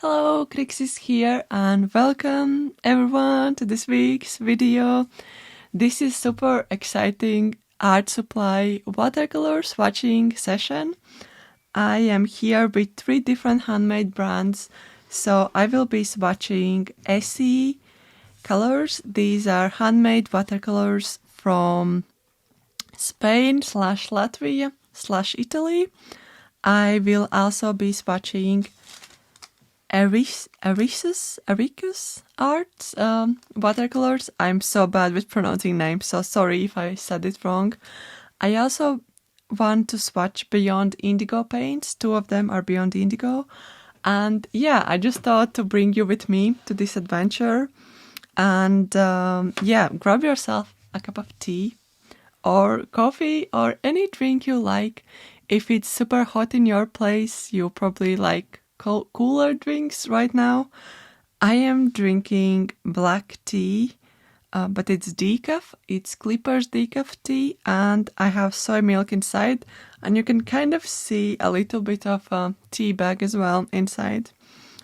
Hello, Kriksis here and welcome everyone to this week's video. This is super exciting art supply watercolor swatching session. I am here with 3 different handmade brands, so I will be swatching Essee colors. These are handmade watercolors from Spain/Latvia/Italy. I will also be swatching Ericius art watercolors. I'm so bad with pronouncing names, so sorry if I said it wrong. I also want to swatch Beyond Indigo paints. 2 of them are Beyond Indigo. And yeah, I just thought to bring you with me to this adventure. And yeah, grab yourself a cup of tea or coffee or any drink you like. If it's super hot in your place, you probably like cooler drinks right now. I am drinking black tea, but it's decaf. It's Clippers decaf tea, and I have soy milk inside, and you can kind of see a little bit of a tea bag as well inside.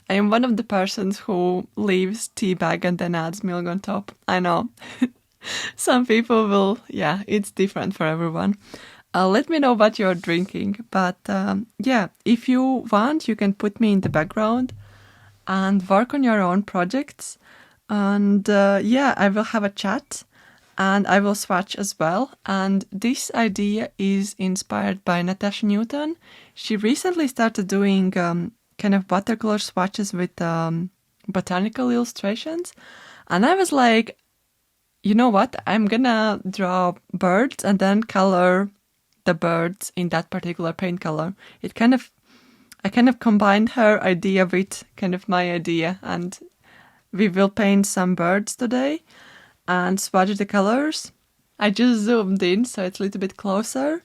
I am one of the persons who leaves tea bag and then adds milk on top. I know. Some people will, yeah, it's different for everyone. Let me know what you're drinking, but yeah, if you want, you can put me in the background and work on your own projects. And yeah, I will have a chat and I will swatch as well. And this idea is inspired by Natasha Newton. She recently started doing kind of watercolor swatches with botanical illustrations. And I was like, you know what? I'm gonna draw birds and then color the birds in that particular paint color. I kind of combined her idea with kind of my idea, and we will paint some birds today and swatch the colors. I just zoomed in so it's a little bit closer.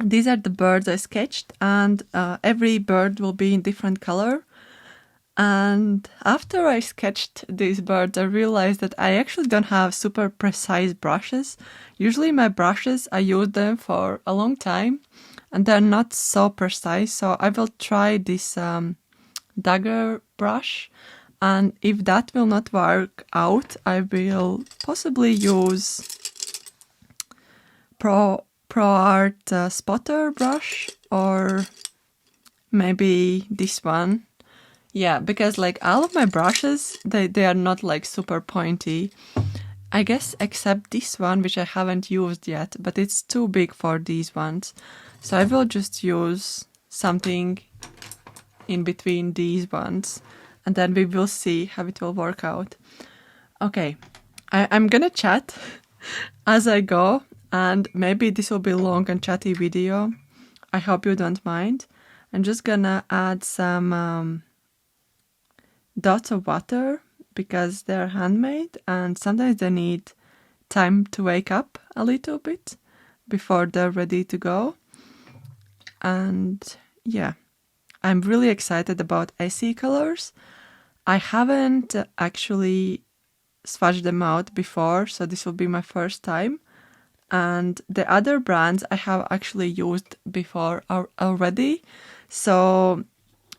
These are the birds I sketched, and every bird will be in different color. And after I sketched these birds, I realized that I actually don't have super precise brushes. Usually my brushes, I use them for a long time and they're not so precise. So I will try this dagger brush. And if that will not work out, I will possibly use Pro Art spotter brush, or maybe this one. Yeah, because like all of my brushes, they are not like super pointy. I guess except this one, which I haven't used yet, but it's too big for these ones. So I will just use something in between these ones, and then we will see how it will work out. Okay, I'm gonna chat as I go, and maybe this will be a long and chatty video. I hope you don't mind. I'm just gonna add some dots of water because they're handmade and sometimes they need time to wake up a little bit before they're ready to go. And yeah, I'm really excited about Essee colors. I haven't actually swatched them out before, so this will be my first time. And the other brands I have actually used before already. So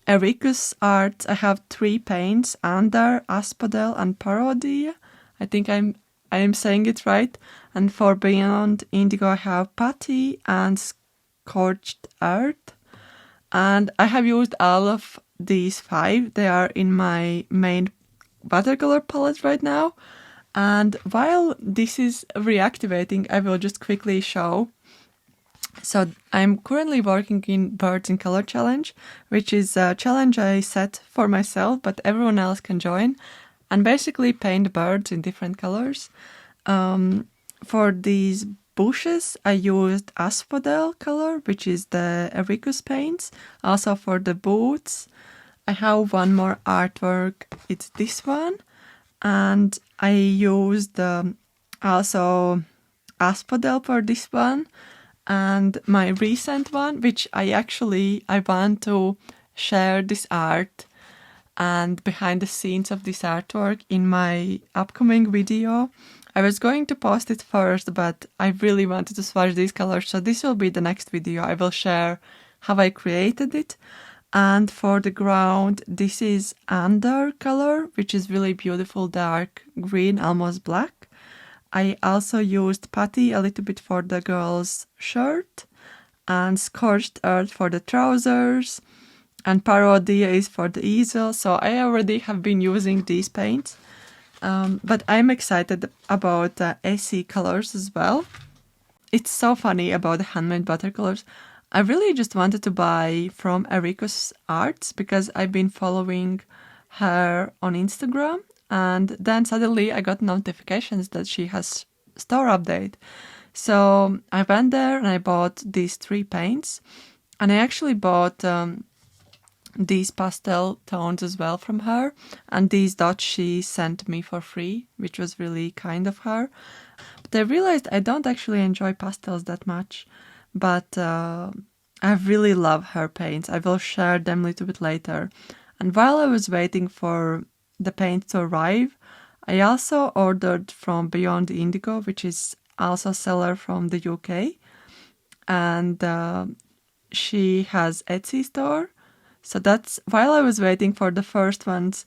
Ericius art, I have 3 paints, Andar, Asphodel and Parodia. I think I am saying it right. And for Beyond Indigo I have Putty and Scorched Earth. And I have used all of these 5. They are in my main watercolor palette right now. And while this is reactivating, I will just quickly show. So I'm currently working in Birds in Color Challenge, which is a challenge I set for myself, but everyone else can join, and basically paint birds in different colors. For these bushes, I used Asphodel color, which is the Ericius paints. Also for the boots, I have one more artwork. It's this one, and I used also Asphodel for this one. And my recent one, which I want to share this art and behind the scenes of this artwork in my upcoming video. I was going to post it first, but I really wanted to swatch these colors, so this will be the next video. I will share how I created it. And for the ground, this is under color, which is really beautiful, dark green, almost black. I also used putty a little bit for the girl's shirt, and scorched earth for the trousers, and parodie is for the easel. So I already have been using these paints, but I'm excited about Essee colors as well. It's so funny about the handmade watercolors. I really just wanted to buy from Ericius Arts because I've been following her on Instagram, and then suddenly I got notifications that she has store update. So I went there and I bought these 3 paints, and I actually bought these pastel tones as well from her, and these dots she sent me for free, which was really kind of her. But I realized I don't actually enjoy pastels that much, but I really love her paints. I will share them a little bit later. And while I was waiting for the paint to arrive, I also ordered from Beyond Indigo, which is also a seller from the UK. And she has Etsy store. So that's, while I was waiting for the first ones,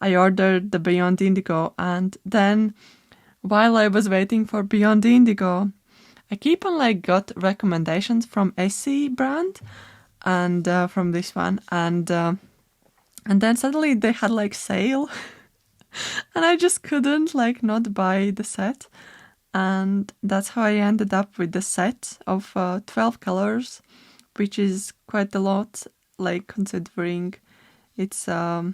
I ordered the Beyond Indigo. And then while I was waiting for Beyond Indigo, I keep on got recommendations from Essee brand and from this one, and then suddenly they had sale, and I just couldn't not buy the set, and that's how I ended up with the set of 12 colors, which is quite a lot, considering it's I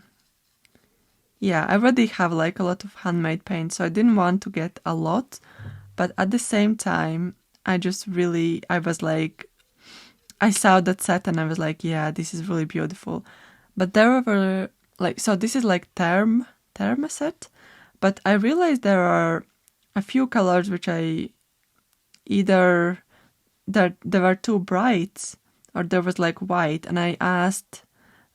already have a lot of handmade paint, so I didn't want to get a lot, but at the same time I saw that set and I was like, yeah, this is really beautiful. But there were so this is Therma set, but I realized there are a few colors which either there were too bright or there was white, and I asked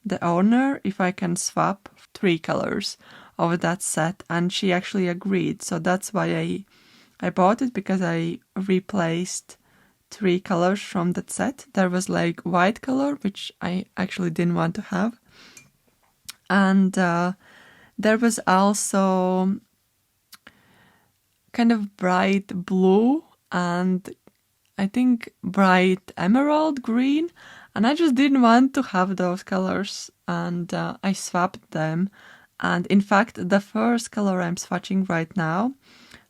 the owner if I can swap 3 colors of that set, and she actually agreed. So that's why I bought it, because I replaced 3 colors from that set. There was white color, which I actually didn't want to have. And there was also kind of bright blue and I think bright emerald green. And I just didn't want to have those colors, and I swapped them. And in fact, the first color I'm swatching right now,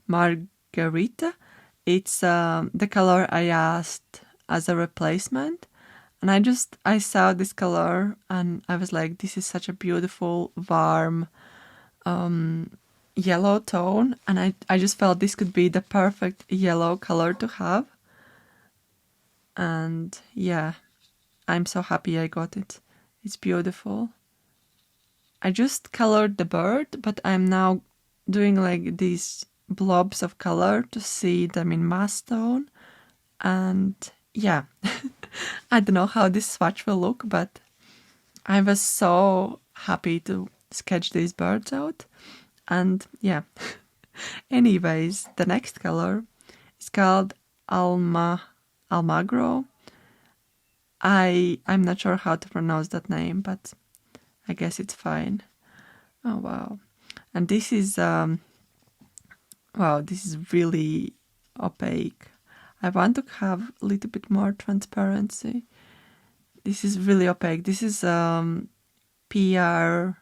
Margarita, it's the color I asked as a replacement, and I saw this color and I was like, this is such a beautiful warm yellow tone, and I just felt this could be the perfect yellow color to have. And yeah, I'm so happy I got it. It's beautiful. I just colored the bird, but I'm now doing these blobs of color to see them in mass tone. And yeah, I don't know how this swatch will look, but I was so happy to sketch these birds out. And yeah, anyways, the next color is called Almagro. I'm not sure how to pronounce that name, but I guess it's fine. Oh wow. And this is wow, this is really opaque. I want to have a little bit more transparency. This is really opaque. This is PR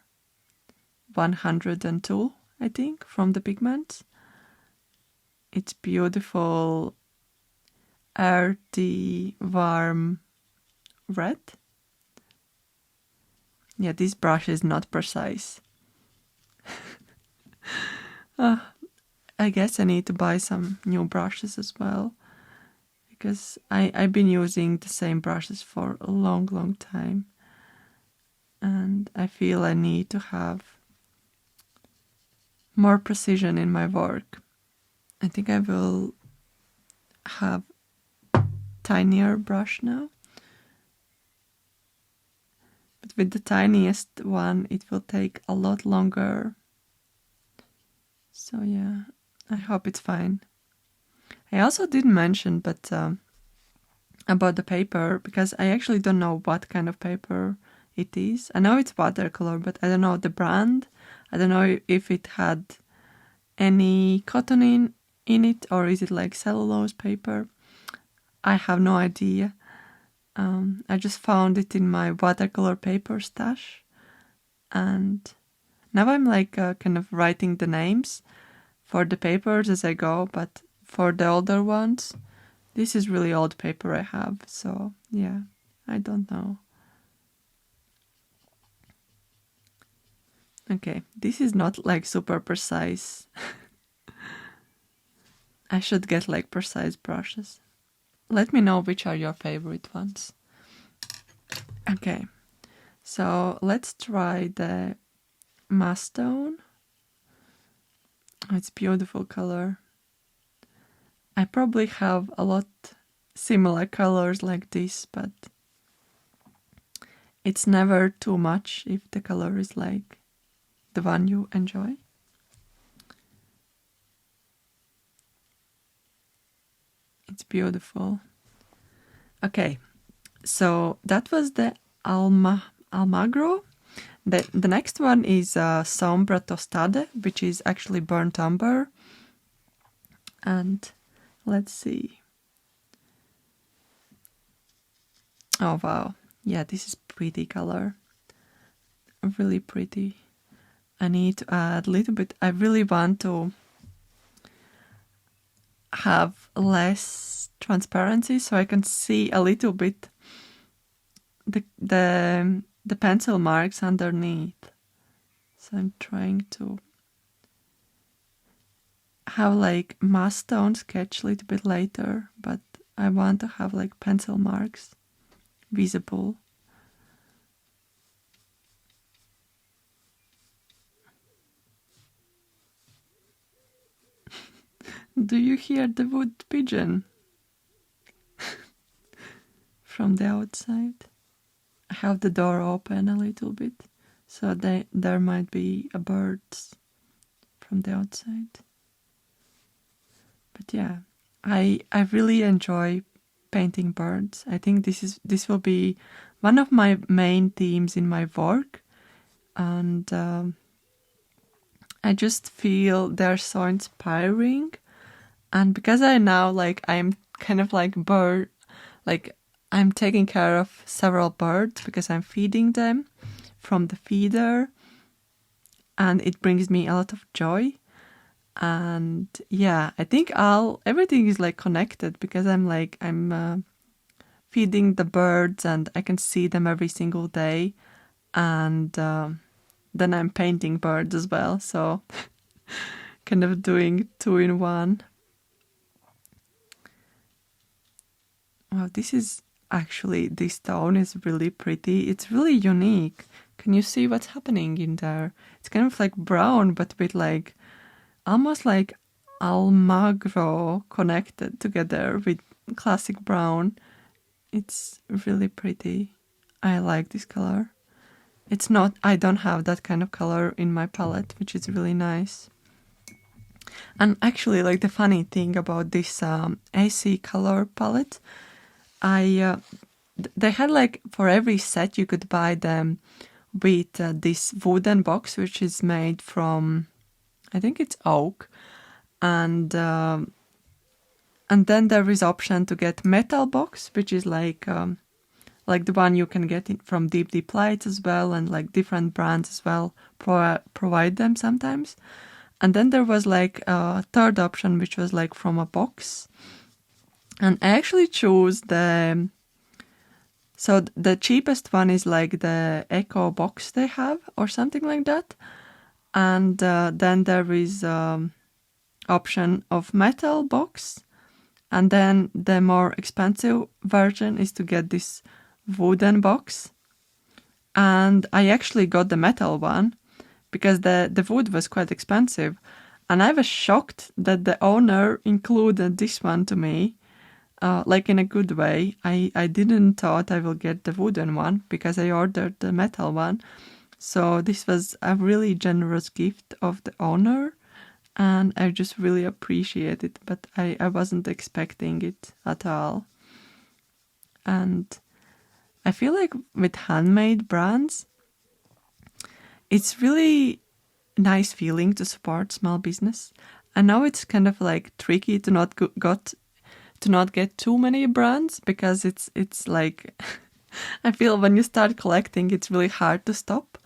102, I think, from the pigments. It's beautiful, earthy, warm red. Yeah, this brush is not precise. I guess I need to buy some new brushes as well, because I've been using the same brushes for a long, long time. And I feel I need to have more precision in my work. I think I will have tinier brush now. But with the tiniest one, it will take a lot longer. So yeah, I hope it's fine. I also didn't mention, but about the paper, because I actually don't know what kind of paper it is. I know it's watercolor, but I don't know the brand. I don't know if it had any cotton in it, or is it like cellulose paper. I have no idea. I just found it in my watercolor paper stash, and now I'm like kind of writing the names for the papers as I go, but for the older ones, this is really old paper I have, so yeah, I don't know. Okay, this is not like super precise. I should get like precise brushes. Let me know which are your favorite ones. Okay, so let's try the Mastone. It's beautiful color. I probably have a lot similar colors like this, but it's never too much if the color is like the one you enjoy. It's beautiful. Okay, so that was the Almagro. The next one is Sombra Tostade, which is actually burnt umber. And let's see. Oh wow, yeah, this is pretty color. Really pretty. I need to add a little bit. I really want to have less transparency so I can see a little bit the pencil marks underneath. So I'm trying to have like Mastone sketch a little bit later, but I want to have like pencil marks visible. Do you hear the wood pigeon from the outside? I have the door open a little bit, so there might be a birds from the outside. But yeah, I really enjoy painting birds. I think this will be one of my main themes in my work, and I just feel they're so inspiring. And because I now I'm kind of like bird, like I'm taking care of several birds because I'm feeding them from the feeder, and it brings me a lot of joy. And yeah, I think everything is like connected because I'm feeding the birds and I can see them every single day, and then I'm painting birds as well, so kind of doing 2 in 1. Wow, this stone is really pretty. It's really unique. Can you see what's happening in there? It's kind of like brown, but with like almost like Almagro connected together with classic brown. It's really pretty. I like this color. I don't have that kind of color in my palette, which is really nice. And actually, like the funny thing about this Essee color palette, they had like for every set you could buy them with this wooden box, which is made from, I think it's oak, and then there is option to get metal box, which is like the one you can get from Deep Light as well, and like different brands as well provide them sometimes. And then there was like a third option, which was like from a box. And I actually chose the cheapest one is like the Eco box they have or something like that. And then there is option of metal box. And then the more expensive version is to get this wooden box. And I actually got the metal one because the wood was quite expensive. And I was shocked that the owner included this one to me. Like in a good way. I didn't thought I will get the wooden one because I ordered the metal one. So this was a really generous gift of the owner, and I just really appreciate it, but I wasn't expecting it at all. And I feel like with handmade brands, it's really nice feeling to support small business. I know it's kind of like tricky to not get too many brands, because it's like I feel when you start collecting, it's really hard to stop.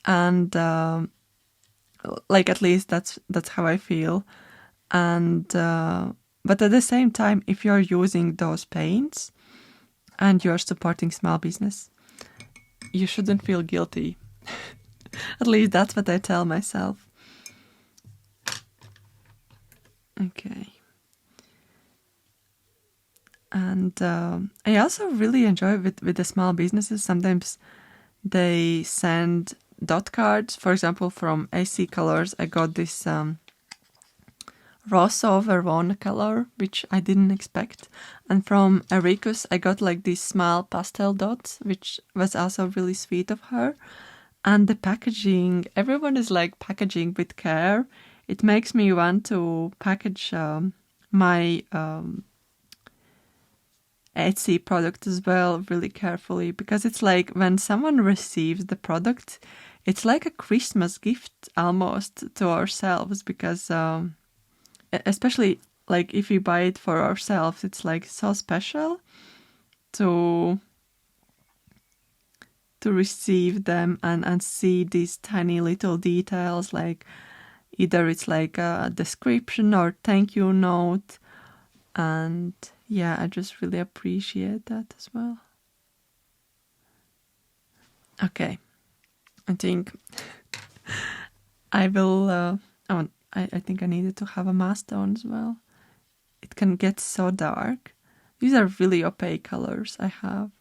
And like, at least that's how I feel. And but at the same time, if you're using those paints and you're supporting small business, you shouldn't feel guilty. At least that's what I tell myself. Okay. And I also really enjoy with the small businesses. Sometimes they send dot cards. For example, from Essee Colors, I got this Rosa over watercolour, which I didn't expect. And from Ericius, I got like these small pastel dots, which was also really sweet of her. And the packaging, everyone is like packaging with care. It makes me want to package my Etsy product as well really carefully, because it's like when someone receives the product, it's like a Christmas gift almost to ourselves, because especially like if we buy it for ourselves, it's like so special to receive them and see these tiny little details, like either it's like a description or thank you note. And yeah, I just really appreciate that as well. Okay, I think I will I think I needed to have a mask on as well. It can get so dark. These are really opaque colors I have.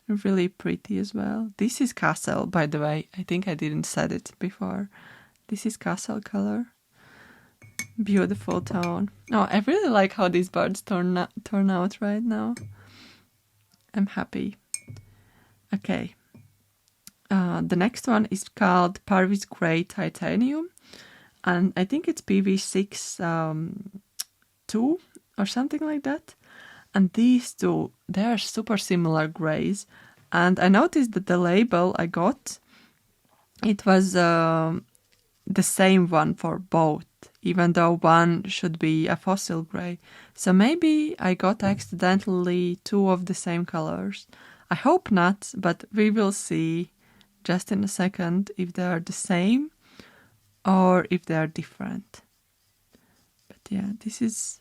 Really pretty as well. This is Castle, by the way. I think I didn't said it before. This is Castle color. Beautiful tone. Oh, I really like how these birds turn out right now. I'm happy. Okay. The next one is called Paris Grey Titanium. And I think it's PV6 2 or something like that. And these two, they are super similar grays. And I noticed that the label I got, it was the same one for both, even though one should be a fossil grey. So maybe I got accidentally two of the same colors. I hope not, but we will see just in a second if they are the same or if they are different. But yeah, this is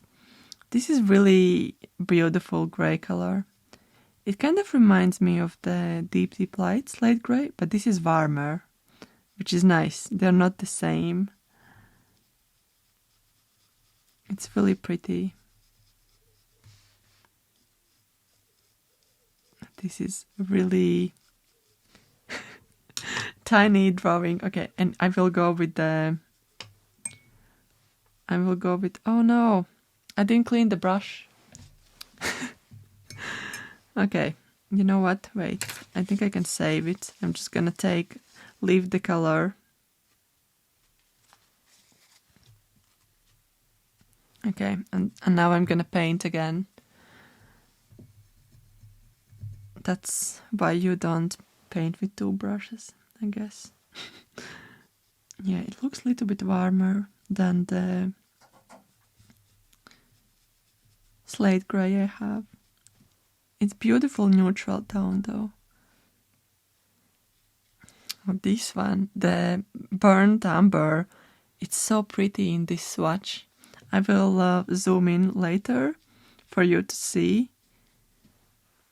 really beautiful grey color. It kind of reminds me of the deep light slate grey, but this is warmer, which is nice. They're not the same. It's really pretty. This is really tiny drawing. Okay, and I will go with oh no, I didn't clean the brush. Okay, you know what? Wait, I think I can save it. I'm just gonna leave the color. Okay, and now I'm gonna paint again. That's why you don't paint with two brushes, I guess. Yeah, it looks a little bit warmer than the slate grey I have. It's beautiful neutral tone though. Oh, this one, the burnt amber, it's so pretty in this swatch. I will zoom in later for you to see.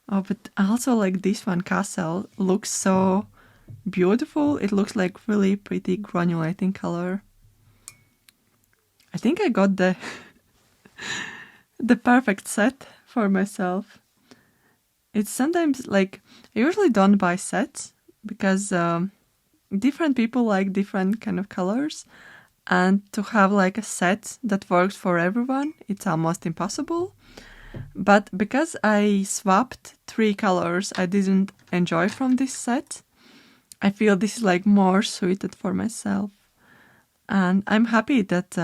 Oh, but also like this one, Castle, looks so beautiful. It looks like really pretty granulating color. I think I got the perfect set for myself. It's sometimes like, I usually don't buy sets because different people like different kind of colors, and to have like a set that works for everyone, it's almost impossible. But because I swapped 3 colors I didn't enjoy from this set, I feel this is like more suited for myself. And I'm happy that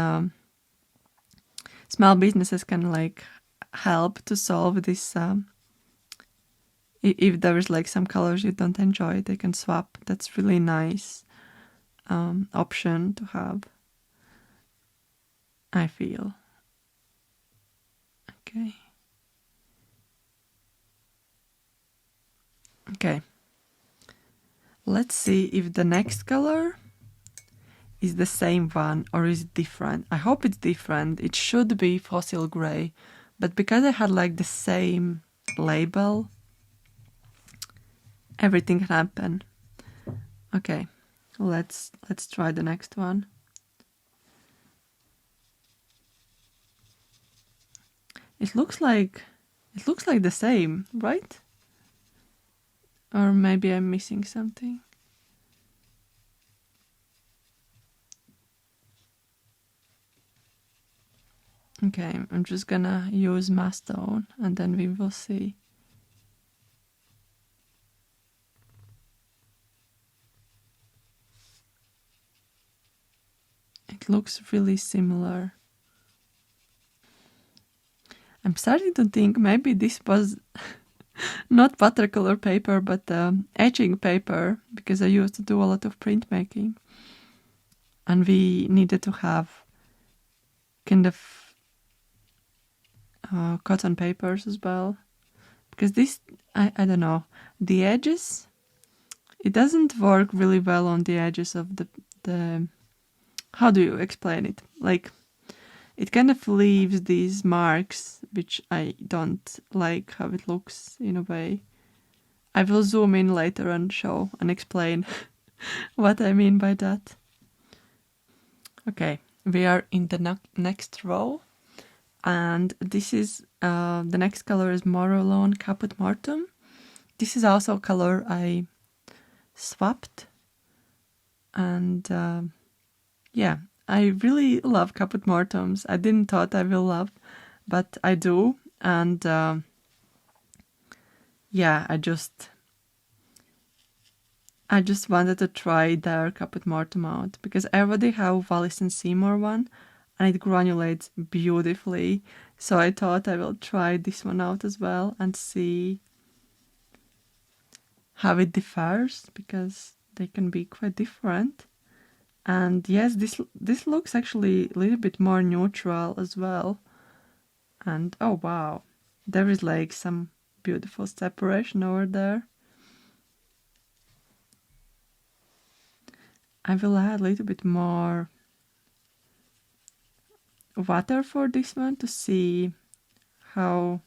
small businesses can like help to solve this If there is like some colors you don't enjoy, they can swap. That's really nice option to have, I feel. Okay. Okay. Let's see if the next color is the same one or is it different. I hope it's different. It should be fossil gray, but because I had like the same label, everything can happen. Okay, let's try the next one. It looks like the same, right? Or maybe I'm missing something. Okay, I'm just gonna use mass tone and then we will see. It looks really similar. I'm starting to think maybe this was not watercolor paper, but etching paper, because I used to do a lot of printmaking. And we needed to have kind of cotton papers as well. Because this, I don't know, the edges, it doesn't work really well on the edges of the how do you explain it? Like, it kind of leaves these marks, which I don't like how it looks in a way. I will zoom in later and show and explain what I mean by that. Okay, we are in the next row, and this is the next color is Morolone Caput Mortum. This is also a color I swapped, and yeah, I really love Caput Mortums. I didn't thought I will love, but I do, and yeah, I just wanted to try their Caput Mortum out, because I already have Wallis and Seymour one, and it granulates beautifully. So I thought I will try this one out as well and see how it differs, because they can be quite different. And yes, this looks actually a little bit more neutral as well. And oh wow, there is like some beautiful separation over there. I will add a little bit more water for this one to see how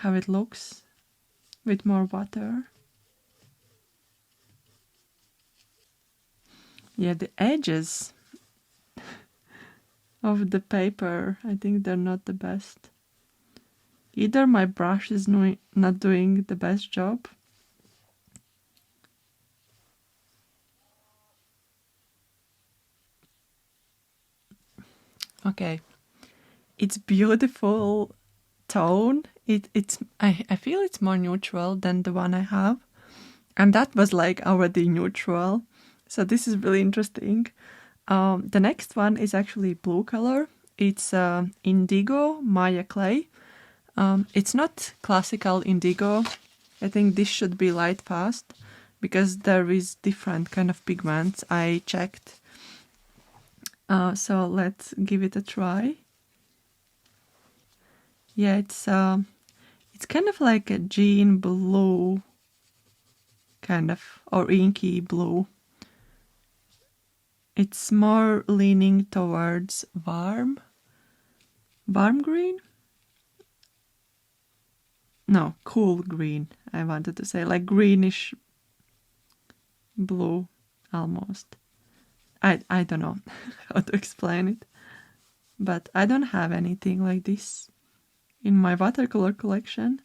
it looks with more water. Yeah, the edges of the paper, I think they're not the best. Either my brush is not doing the best job. Okay, it's beautiful tone. I feel it's more neutral than the one I have, and that was like already neutral. So this is really interesting. The next one is actually blue color. It's indigo Maya clay. It's not classical indigo. I think this should be light fast, because there is different kind of pigments. I checked. So let's give it a try. Yeah, it's kind of like a jean blue, kind of, or inky blue. It's more leaning towards warm green? No, cool green, I wanted to say, like greenish blue, almost. I don't know how to explain it, but I don't have anything like this in my watercolor collection,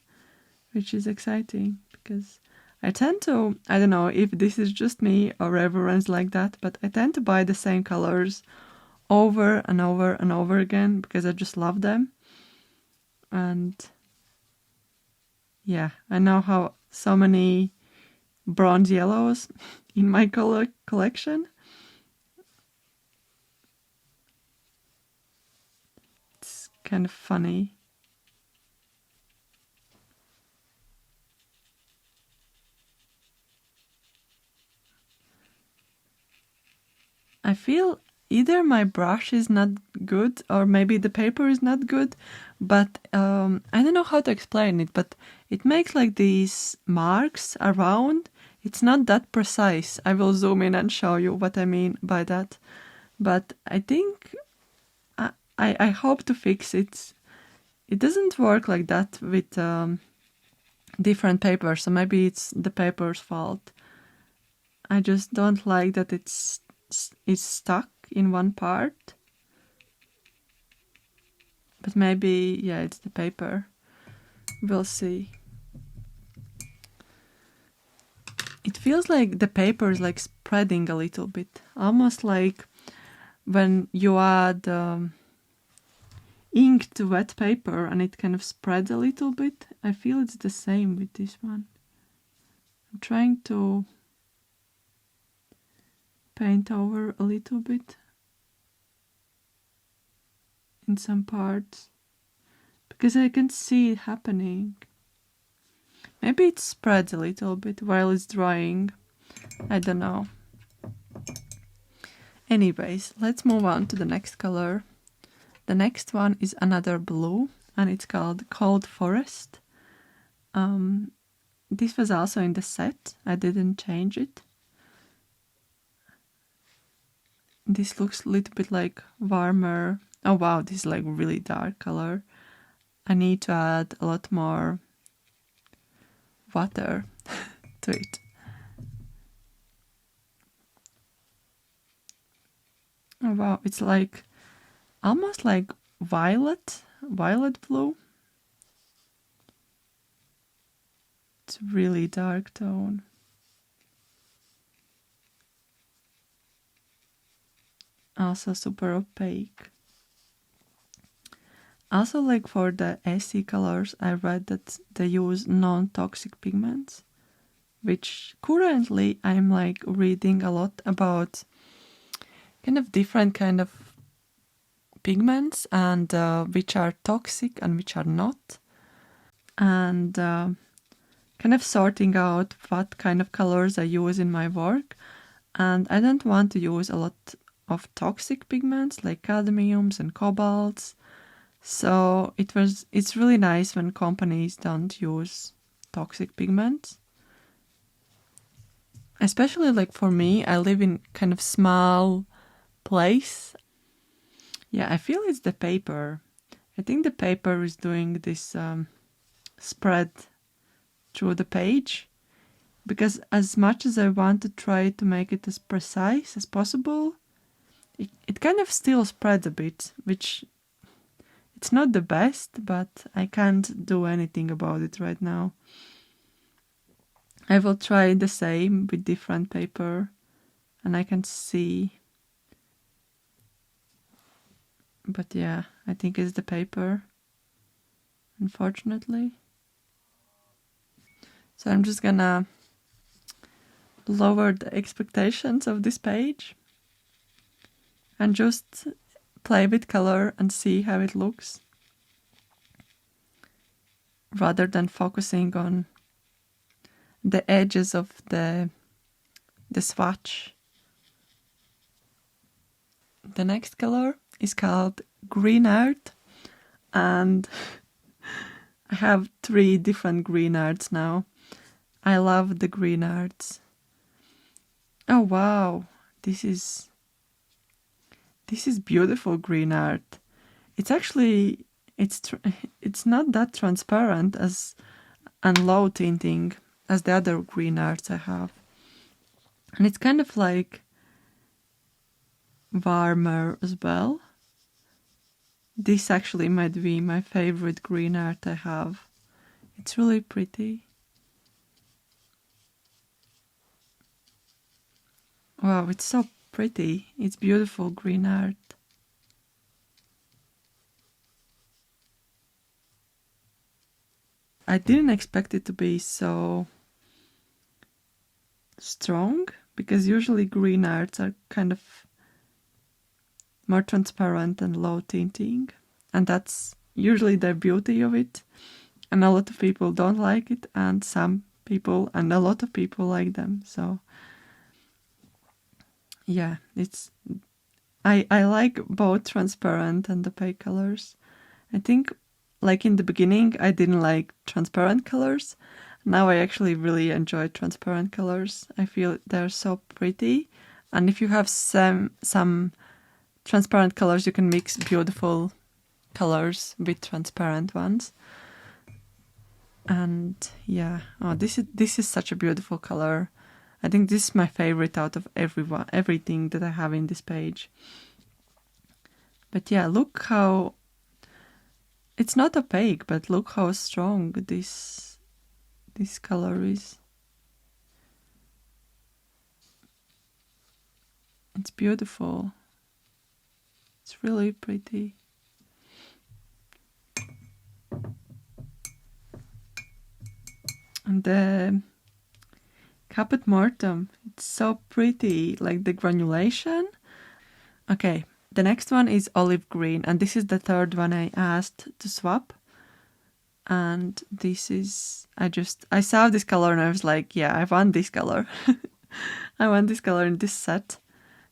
which is exciting, because I tend to, I don't know if this is just me or everyone's like that, but I tend to buy the same colors over and over and over again, because I just love them. And yeah, I now have so many bronze yellows in my color collection. It's kind of funny. I feel either my brush is not good or maybe the paper is not good, but I don't know how to explain it, but it makes like these marks around. It's not that precise. I will zoom in and show you what I mean by that. But I think I hope to fix it. It doesn't work like that with different papers, so maybe it's the paper's fault. I just don't like that it's stuck in one part. But maybe, yeah, it's the paper. We'll see. It feels like the paper is like spreading a little bit. Almost like when you add ink to wet paper and it kind of spreads a little bit. I feel it's the same with this one. I'm trying to paint over a little bit in some parts because I can see it happening. Maybe it spreads a little bit while it's drying. I don't know. Anyways, let's move on to the next color. The next one is another blue and it's called Cold Forest. This was also in the set. I didn't change it. This looks a little bit like warmer. Oh wow, this is like really dark color. I need to add a lot more water to it. Oh wow, it's like almost like violet blue. It's a really dark tone. Also super opaque. Also, like for the Essee colors, I read that they use non-toxic pigments, which currently I'm like reading a lot about kind of different kind of pigments and which are toxic and which are not. And kind of sorting out what kind of colors I use in my work. And I don't want to use a lot of toxic pigments like cadmiums and cobalts. So it's really nice when companies don't use toxic pigments. Especially like for me, I live in kind of small place. Yeah, I feel it's the paper. I think the paper is doing this spread through the page. Because as much as I want to try to make it as precise as possible, it kind of still spreads a bit, which it's not the best, but I can't do anything about it right now. I will try the same with different paper, and I can see. But yeah, I think it's the paper, unfortunately. So I'm just gonna lower the expectations of this page and just play with color and see how it looks, rather than focusing on the edges of the swatch. The next color is called Green Art, and I have 3 different green arts now. I love the green arts. Oh wow, this is beautiful green art. It's actually it's not that transparent as and low tinting as the other green arts I have, and it's kind of like warmer as well. This actually might be my favorite green art I have. It's really pretty. Wow, it's so pretty. It's beautiful green art. I didn't expect it to be so strong, because usually green arts are kind of more transparent and low tinting, and that's usually the beauty of it. And a lot of people don't like it, and some people and a lot of people like them. So yeah, I like both transparent and opaque colors. I think like in the beginning I didn't like transparent colors. Now I actually really enjoy transparent colors. I feel they're so pretty. And if you have some transparent colors, you can mix beautiful colors with transparent ones. And yeah, oh, this is such a beautiful color. I think this is my favorite out of everything that I have in this page. But yeah, look how it's not opaque, but look how strong this color is. It's beautiful. It's really pretty. And the Caput Mortem, it's so pretty, like the granulation. Okay, the next one is olive green, and this is the third one I asked to swap. And this is, I saw this color and I was like, yeah, I want this color. I want this color in this set.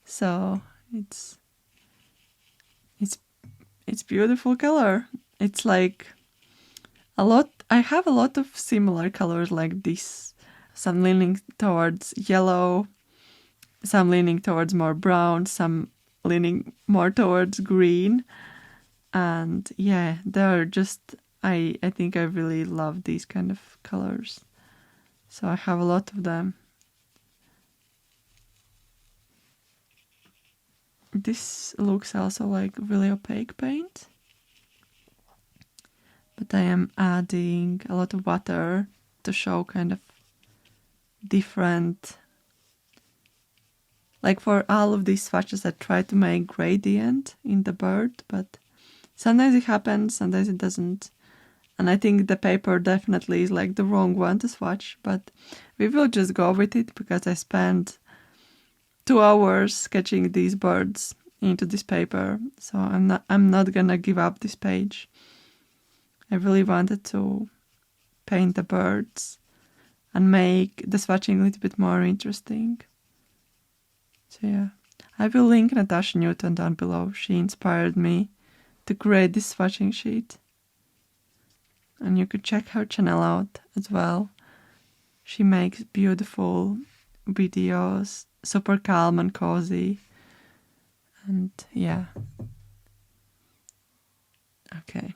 So it's beautiful color. It's like I have a lot of similar colors like this. Some leaning towards yellow, some leaning towards more brown, some leaning more towards green. And yeah, they're just, I think I really love these kind of colors. So I have a lot of them. This looks also like really opaque paint. But I am adding a lot of water to show kind of different. Like for all of these swatches, I try to make gradient in the bird, but sometimes it happens, sometimes it doesn't. And I think the paper definitely is like the wrong one to swatch, but we will just go with it because I spent 2 hours sketching these birds into this paper. So I'm not gonna give up this page. I really wanted to paint the birds and make the swatching a little bit more interesting. So yeah, I will link Natasha Newton down below. She inspired me to create this swatching sheet. And you could check her channel out as well. She makes beautiful videos, super calm and cozy. And yeah. Okay.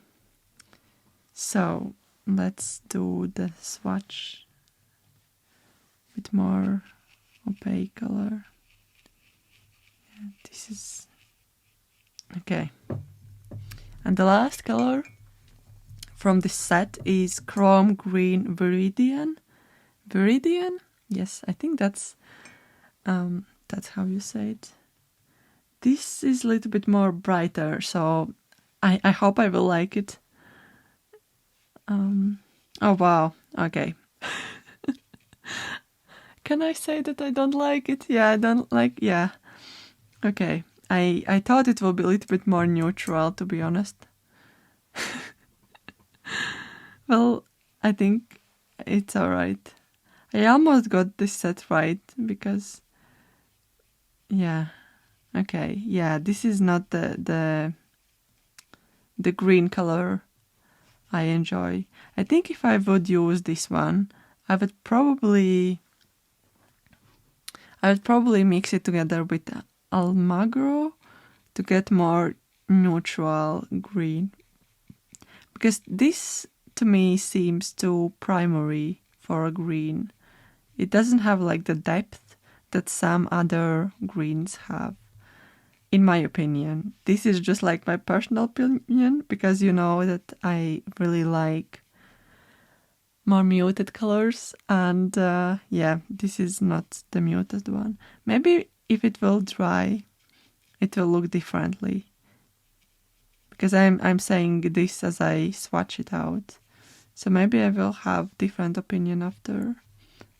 So let's do the swatch with more opaque color. Yeah, this is okay. And the last color from this set is Chrome Green Viridian. Viridian? Yes, I think that's how you say it. This is a little bit more brighter, so I hope I will like it. Oh wow, okay. Can I say that I don't like it? Yeah, I don't like, yeah. Okay, I thought it will be a little bit more neutral, to be honest. Well, I think it's alright. I almost got this set right, because, yeah, okay, yeah, this is not the green color I enjoy. I think if I would use this one, I would probably mix it together with Almagro to get more neutral green. Because this, to me, seems too primary for a green. It doesn't have like the depth that some other greens have. In my opinion, this is just like my personal opinion, because you know that I really like more muted colors, and yeah, this is not the muted one. Maybe if it will dry, it will look differently, because I'm saying this as I swatch it out. So maybe I will have different opinion after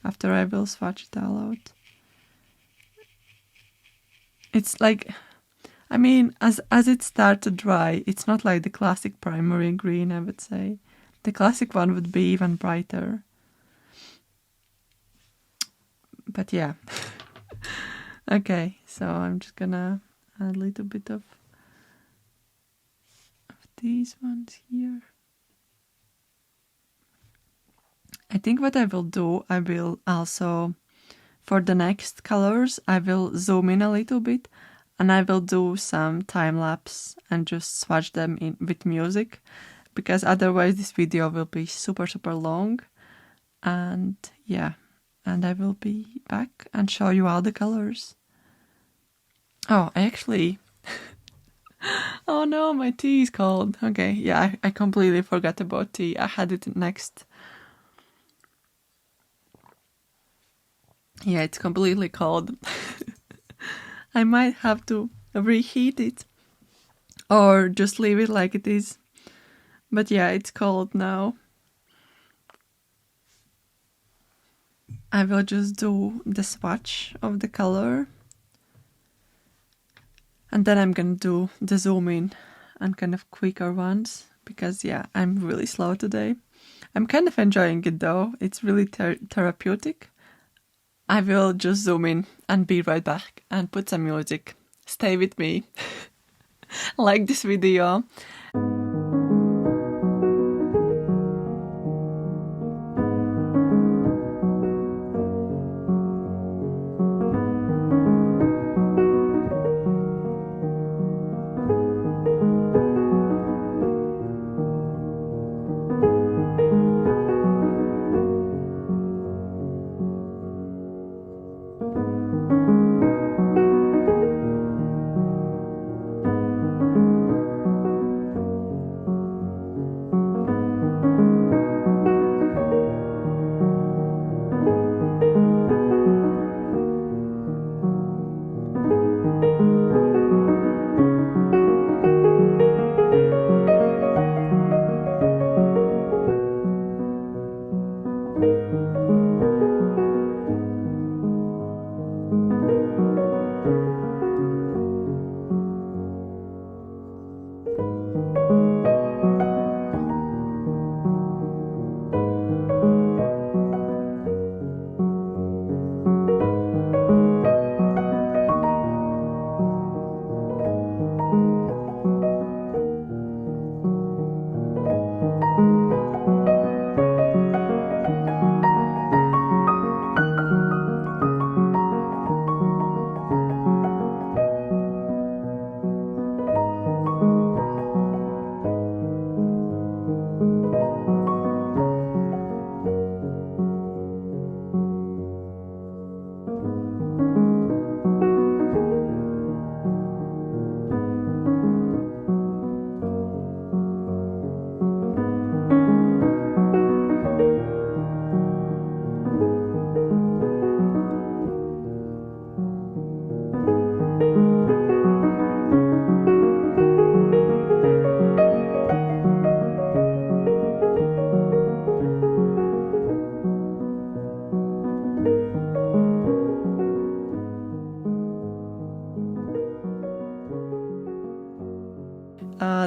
I will swatch it all out. It's like, I mean, as it starts to dry, it's not like the classic primary green, I would say. The classic one would be even brighter. But yeah. Okay, so I'm just gonna add a little bit of these ones here. I think what I will do, I will also, for the next colors, I will zoom in a little bit and I will do some time lapse and just swatch them in with music, because otherwise this video will be super long. And yeah, and I will be back and show you all the colors. Oh, actually, oh no, my tea is cold. Okay, yeah, I completely forgot about tea. I had it next. Yeah, it's completely cold. I might have to reheat it or just leave it like it is. But yeah, it's cold now. I will just do the swatch of the color. And then I'm gonna do the zoom in and kind of quicker ones, because yeah, I'm really slow today. I'm kind of enjoying it though. It's really therapeutic. I will just zoom in and be right back and put some music. Stay with me. Like this video.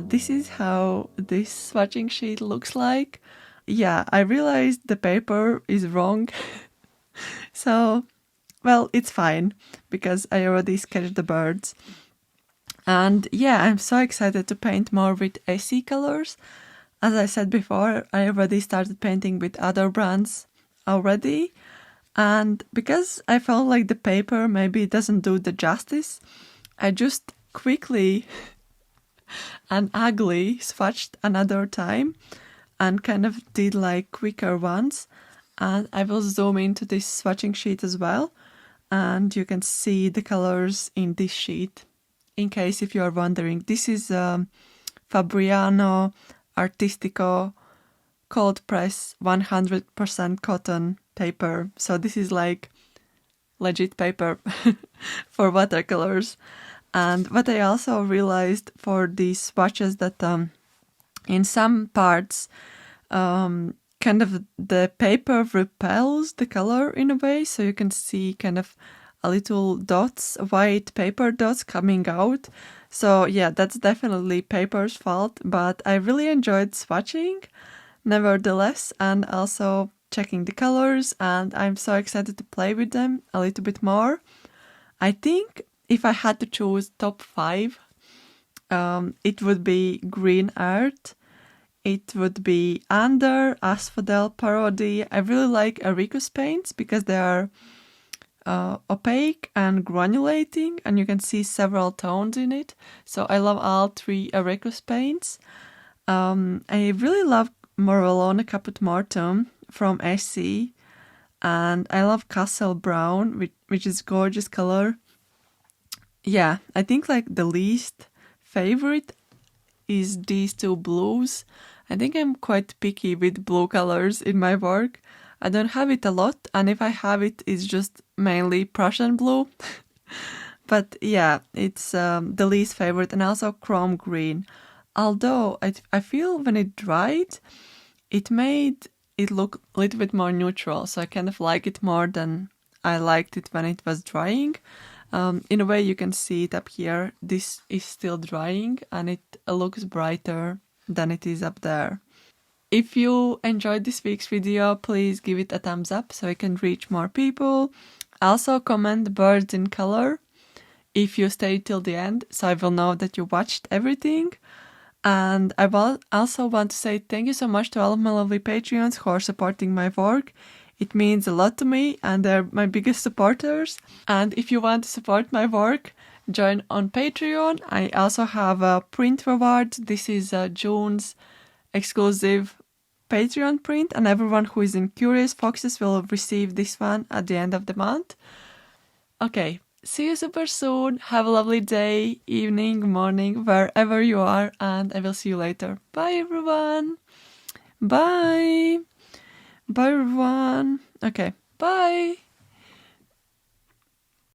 This is how this swatching sheet looks like. Yeah, I realized the paper is wrong. So, well, it's fine because I already sketched the birds. And yeah, I'm so excited to paint more with Essee colors. As I said before, I already started painting with other brands already. And because I felt like the paper maybe doesn't do the justice, I just quickly and ugly swatched another time and kind of did like quicker ones. And I will zoom into this swatching sheet as well, and you can see the colors in this sheet. In case if you are wondering, this is Fabriano Artistico cold press 100% cotton paper. So this is like legit paper for watercolors. And what I also realized for these swatches that in some parts kind of the paper repels the color in a way, so you can see kind of a little dots, white paper dots coming out. So yeah, that's definitely paper's fault, but I really enjoyed swatching nevertheless, and also checking the colors, and I'm so excited to play with them a little bit more. I think if I had to choose top 5, it would be Green Earth. It would be Under, Asphodel, Parody. I really like Ericius paints because they are opaque and granulating, and you can see several tones in it. So I love all 3 Ericius paints. I really love Morellone Caput Mortuum from Essee, and I love Castle Brown, which is gorgeous color. Yeah, I think like the least favorite is these 2 blues. I think I'm quite picky with blue colors in my work. I don't have it a lot, and if I have it, it's just mainly Prussian blue. But yeah, it's the least favorite, and also chrome green. Although I feel when it dried, it made it look a little bit more neutral, so I kind of like it more than I liked it when it was drying. In a way, you can see it up here. This is still drying, and it looks brighter than it is up there. If you enjoyed this week's video, please give it a thumbs up so I can reach more people. Also comment birds in color if you stayed till the end, so I will know that you watched everything. And I will also want to say thank you so much to all of my lovely Patreons who are supporting my work. It means a lot to me, and they're my biggest supporters. And if you want to support my work, join on Patreon. I also have a print reward. This is June's exclusive Patreon print, and everyone who is in Curious Foxes will receive this one at the end of the month. Okay, see you super soon. Have a lovely day, evening, morning, wherever you are, and I will see you later. Bye, everyone. Bye. Bye, everyone. Okay, bye.